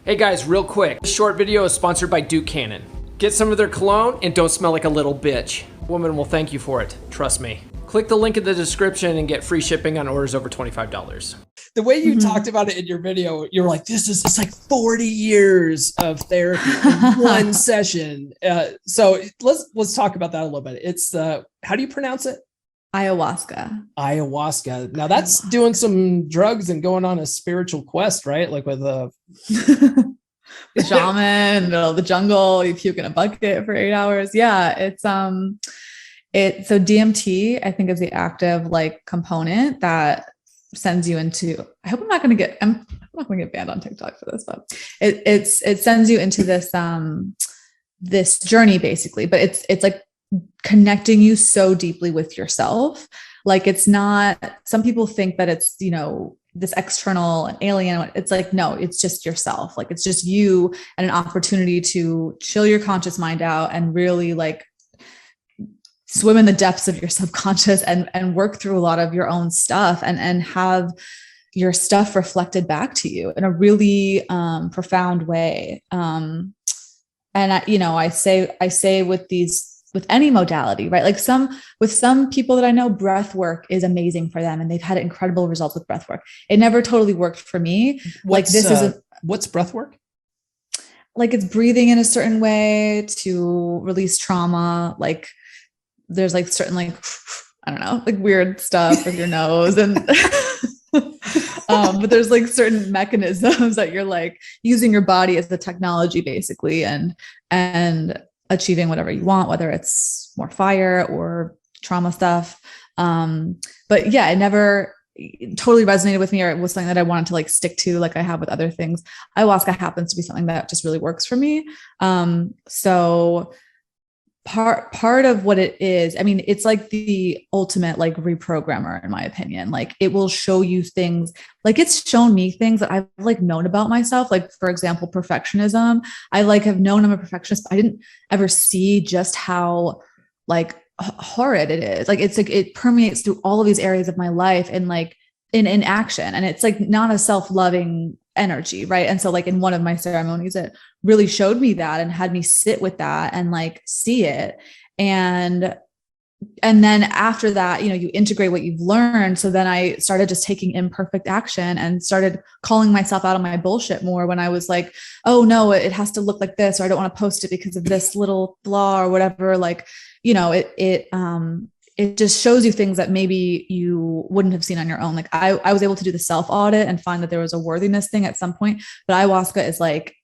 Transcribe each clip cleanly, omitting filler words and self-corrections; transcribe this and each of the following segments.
Hey guys, real quick. This short video is sponsored by Duke Cannon. Get some of their cologne and don't smell like a little bitch. Woman will thank you for it. Trust me. Click the link in the description and get free shipping on orders over $25. The way you talked about it in your video, you're like, it's like 40 years of therapy in one session. So let's talk about that a little bit. It's how do you pronounce it? Ayahuasca. Ayahuasca. Now that's doing some drugs and going on a spiritual quest, right? Like with a shaman in the middle of the jungle, you puke in a bucket for 8 hours. Yeah, it's so DMT, I think, is the active like component that sends you into, I hope I'm not going to get banned on TikTok for this, but it sends you into this this journey basically, but it's like connecting you so deeply with yourself. Like, it's not, some people think that it's, you know, this external and alien. It's like, no, it's just yourself. Like, it's just you and an opportunity to chill your conscious mind out and really like swim in the depths of your subconscious and work through a lot of your own stuff and have your stuff reflected back to you in a really profound way. And I say with any modality, right? Like with some people that I know, breath work is amazing for them and they've had incredible results with breath work. It never totally worked for me. What's breath work? Like, it's breathing in a certain way to release trauma. Like, there's like certain, like, I don't know, like weird stuff with your nose and but there's like certain mechanisms that you're like using your body as the technology basically and achieving whatever you want, whether it's more fire or trauma stuff. But yeah, it never totally resonated with me, or it was something that I wanted to like stick to, like I have with other things. Ayahuasca happens to be something that just really works for me. So part of what it is, I mean, it's like the ultimate like reprogrammer, in my opinion. Like, it will show you things, like it's shown me things that I've like known about myself. Like, for example, perfectionism. I like have known I'm a perfectionist, but I didn't ever see just how like horrid it is. Like, it's like, it permeates through all of these areas of my life and like in action. And it's like not a self-loving energy. Right. And so like in one of my ceremonies, it really showed me that and had me sit with that and like see it. And then after that, you know, you integrate what you've learned. So then I started just taking imperfect action and started calling myself out on my bullshit more when I was like, oh no, it has to look like this, or I don't want to post it because of this little flaw or whatever. Like, you know, it just shows you things that maybe you wouldn't have seen on your own. Like I was able to do the self audit and find that there was a worthiness thing at some point, but ayahuasca is like,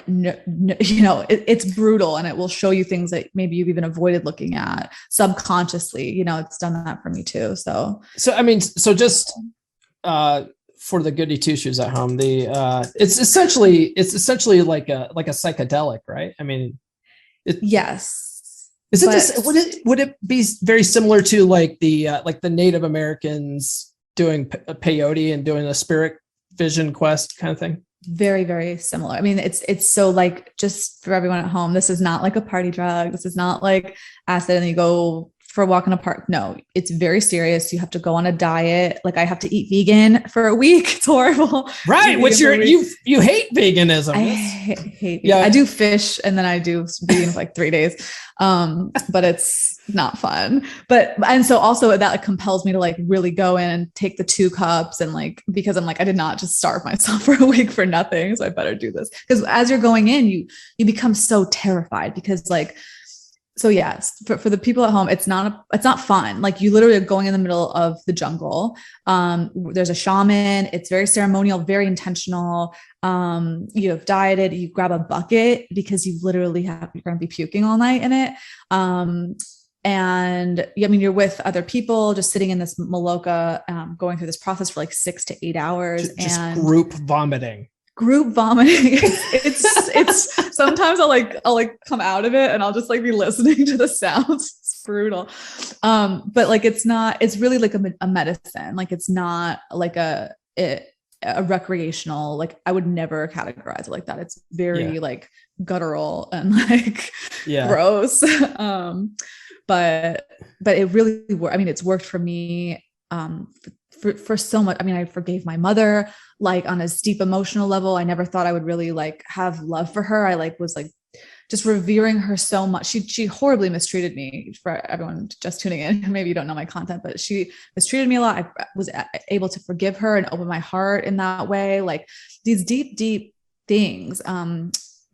no, you know, it's brutal and it will show you things that maybe you've even avoided looking at subconsciously. You know, it's done that for me too. So I mean, so just for the goody two shoes at home, it's essentially like a psychedelic, right? I mean, yes. Is it would it be very similar to like the Native Americans doing peyote and doing a spirit vision quest kind of thing? Very, very similar. I mean, it's so like, just for everyone at home, this is not like a party drug. This is not like acid and you go for a walk in a park. No, it's very serious. You have to go on a diet. Like, I have to eat vegan for a week. It's horrible. Right. You hate veganism. I hate yeah. I do fish and then I do vegan for like 3 days. But it's not fun. And so also that like compels me to like really go in and take the 2 cups and like, because I'm like, I did not just starve myself for a week for nothing. So I better do this. Because as you're going in, you become so terrified because like, so yes, for the people at home, it's not fun. Like, you literally are going in the middle of the jungle. There's a shaman. It's very ceremonial, very intentional. You have dieted, you grab a bucket because you literally you're going to be puking all night in it. And I mean, you're with other people just sitting in this maloka, going through this process for like 6 to 8 hours just and group vomiting. It's sometimes I'll like come out of it and I'll just like be listening to the sounds. It's brutal. But like, it's really like a medicine. Like, it's not like a recreational, like I would never categorize it like that. It's very like guttural and like gross. But it really, I mean, it's worked for me for so much. I mean, I forgave my mother, like on a deep emotional level. I never thought I would really like have love for her. I like was like just revering her so much. She horribly mistreated me. For everyone just tuning in, maybe you don't know my content, but she mistreated me a lot. I was able to forgive her and open my heart in that way. Like these deep, deep things,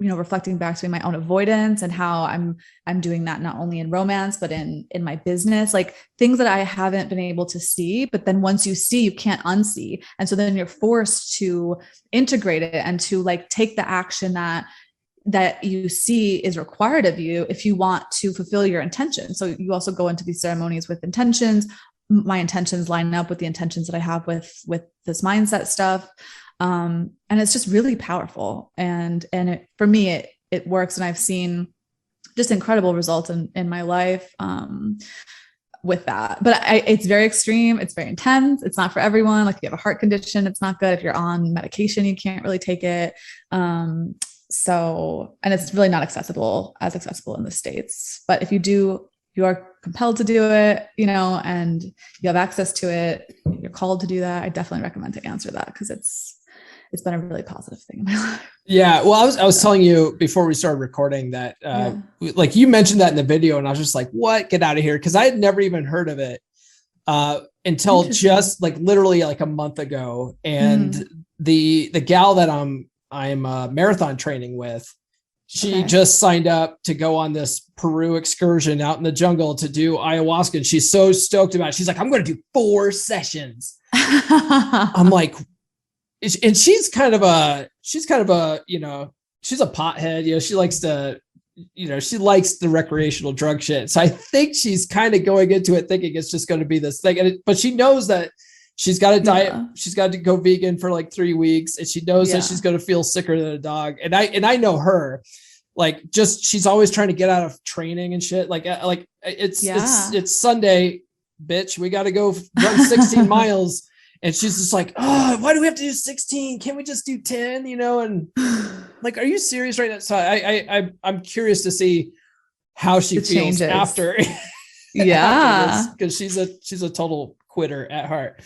reflecting back to my own avoidance and how I'm doing that not only in romance, but in my business, like things that I haven't been able to see, but then once you see, you can't unsee. And so then you're forced to integrate it and to like take the action that you see is required of you if you want to fulfill your intention. So you also go into these ceremonies with intentions. My intentions line up with the intentions that I have with this mindset stuff. And it's just really powerful. And for me, it works. And I've seen just incredible results in my life, with that, but it's very extreme. It's very intense. It's not for everyone. Like if you have a heart condition, it's not good. If you're on medication, you can't really take it. So, and it's really not accessible in the States, but if you are compelled to do it, and you have access to it, you're called to do that. I definitely recommend to answer that because it's been a really positive thing in my life. Yeah. Well, I was telling you before we started recording that, like you mentioned that in the video and I was just like, what? Get out of here. Cause I had never even heard of it, until just like literally like a month ago. And the gal that I'm marathon training with, she just signed up to go on this Peru excursion out in the jungle to do ayahuasca. And she's so stoked about it. She's like, I'm going to do 4 sessions. I'm like, and she's kind of a, she's a pothead, she likes to, she likes the recreational drug shit. So I think she's kind of going into it thinking it's just going to be this thing. But she knows that she's got to diet. She's got to go vegan for like 3 weeks. And she knows that she's going to feel sicker than a dog. And I know her, like, just, she's always trying to get out of training and shit. Like it's Sunday, bitch. We got to go run 16 miles. And she's just like, oh, why do we have to do 16? Can't we just do 10? And like, are you serious right now? So I'm curious to see how she feels after. Yeah. Because she's a total quitter at heart.